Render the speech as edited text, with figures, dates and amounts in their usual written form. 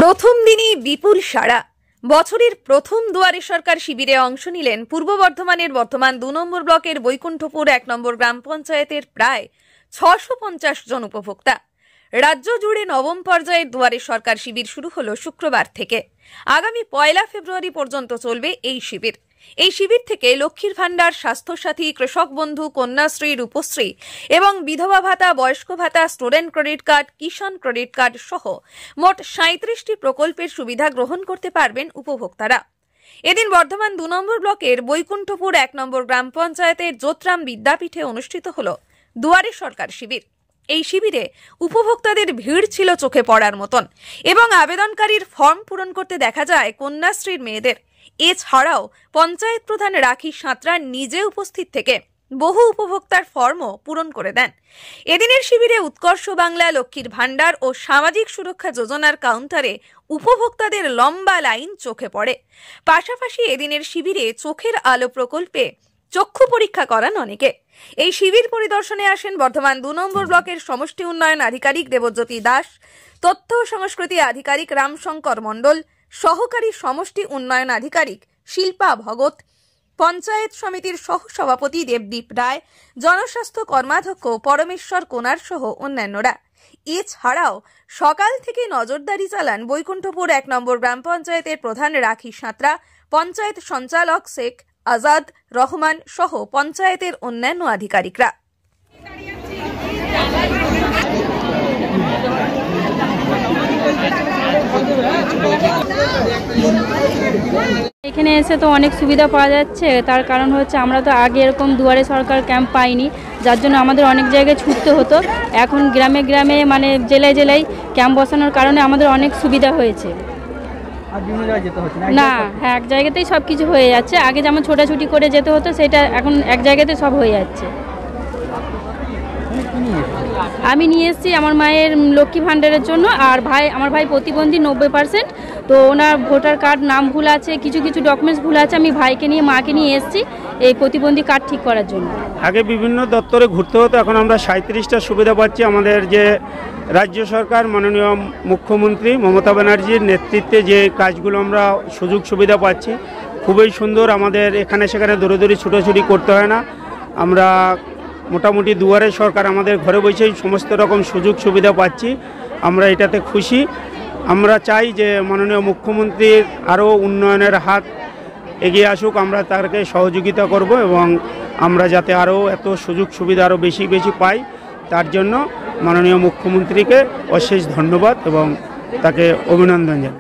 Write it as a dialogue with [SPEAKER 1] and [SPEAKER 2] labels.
[SPEAKER 1] প্রথম দিনই বিপুল সাড়া। বছরের প্রথম দুয়ারে সরকার শিবিরে অংশ নিলেন পূর্ব বর্ধমানের বর্ধমান ২ নম্বর ব্লকের বৈকুণ্ঠপুর ১ নম্বর গ্রাম পঞ্চায়েতের প্রায় ৬৫০ জন উপভোক্তা। রাজ্য জুড়ে নবম পর্যায়ের দুয়ারে সরকার শিবির শুরু হলো শুক্রবার থেকে। আগামী ১ ফেব্রুয়ারি পর্যন্ত চলবে এই শিবির। এই শিবির থেকে লক্ষ্মীর ভান্ডার, স্বাস্থ্যসাথী, কৃষক বন্ধু, কন্যাশ্রী, রূপশ্রী এবং বিধবা ভাতা, বয়স্ক ভাতা, স্টুডেন্ট ক্রেডিট কার্ড, কিষাণ ক্রেডিট কার্ড সহ মোট ৩৭টি প্রকল্পের সুবিধা গ্রহণ করতে পারবেন উপভোক্তারা। এদিন বর্ধমান ২ নম্বর ব্লকের বৈকুণ্ঠপুর ১ নম্বর গ্রাম পঞ্চায়েতের জ্যোতিরাম বিদ্যাপীঠে অনুষ্ঠিত হল দুয়ারে সরকার শিবির। এই শিবিরে উপভোক্তাদের ভিড় ছিল চোখে পড়ার মতন এবং আবেদনকারীর ফর্ম পূরণ করতে দেখা যায় কন্যাশ্রীর মেয়েদের। এছাড়াও পঞ্চায়েত প্রধান রাখি সাঁতরা নিজে উপস্থিত থেকে বহু উপভোক্তার ফর্মও পূরণ করে দেন। এদিনের শিবিরে উৎকর্ষ বাংলা, লক্ষ্মীর ভান্ডার ও সামাজিক সুরক্ষা যোজনার কাউন্টারে উপভোক্তাদের লম্বা লাইন চোখে পড়ে। পাশাপাশি এদিনের শিবিরে চোখের আলো প্রকল্পে চক্ষু পরীক্ষা করান অনেকে। এই শিবির পরিদর্শনে আসেন বর্ধমান ২ নম্বর ব্লকের সমষ্টি উন্নয়ন আধিকারিক দেবজ্যোতি দাস, তথ্য ও সংস্কৃতি আধিকারিক রামশঙ্কর মণ্ডল, সহকারী সমষ্টি উন্নয়ন আধিকারিক শিল্পা ভগত, পঞ্চায়েত সমিতির সহসভাপতি দেবদীপ রায়, জনস্বাস্থ্য কর্মাধ্যক্ষ পরমেশ্বর কোনার সহ অন্যান্যরা। এছাড়াও সকাল থেকে নজরদারি চালান বৈকুণ্ঠপুর ১ নম্বর গ্রাম পঞ্চায়েতের প্রধান রাখি সাঁতরা, পঞ্চায়েত সঞ্চালক শেখ আজাদ রহমান সহ পঞ্চায়েতের অন্যান্য আধিকারিকরা।
[SPEAKER 2] এখানে এসে তো অনেক সুবিধা পাওয়া যাচ্ছে। তার কারণ হচ্ছে আমরা তো আগে এরকম দুয়ারে সরকার ক্যাম্প পাইনি, যার জন্য আমাদের অনেক জায়গায় ছুটতে হতো। এখন গ্রামে গ্রামে মানে জেলায় জেলায় ক্যাম্প বসানোর কারণে আমাদের অনেক সুবিধা হয়েছে। না, হ্যাঁ, এক জায়গাতেই সব কিছু হয়ে যাচ্ছে। আগে যেমন ছোটাছুটি করে যেতে হতো, সেটা এখন এক জায়গাতে সব হয়ে যাচ্ছে। আমি নিয়ে এসেছি আমার মায়ের লক্ষ্মী ভান্ডারের জন্য, আর আমার ভাই প্রতিবন্ধী ৯০%, তো ওনার ভোটার কার্ড নাম ভুল আছে, কিছু কিছু ডকুমেন্টস ভুল আছে। আমি ভাইকে নিয়ে মাকে নিয়ে এসেছি এই প্রতিবন্ধী কার্ড ঠিক করার জন্য।
[SPEAKER 3] আগে বিভিন্ন দপ্তরে ঘুরতে হতো, এখন আমরা ৩৭টা সুবিধা পাচ্ছি। আমাদের যে রাজ্য সরকার মাননীয় মুখ্যমন্ত্রী মমতা ব্যানার্জির নেতৃত্বে যে কাজগুলো আমরা সুযোগ সুবিধা পাচ্ছি খুবই সুন্দর। আমাদের এখানে সেখানে দৌড়াদৌড়ি ছুটোছুটি করতে হয় না। আমরা মোটামুটি দুয়ারে সরকার আমাদের ঘরে বসেই সমস্ত রকম সুযোগ সুবিধা পাচ্ছি। আমরা এটাতে খুশি। আমরা চাই যে মাননীয় মুখ্যমন্ত্রীর আরও উন্নয়নের হাত এগিয়ে আসুক, আমরা তাকে সহযোগিতা করব এবং আমরা যাতে আরও এত সুযোগ সুবিধা আরও বেশি বেশি পাই, তার জন্য মাননীয় মুখ্যমন্ত্রীকে অশেষ ধন্যবাদ এবং তাকে অভিনন্দন জানাই।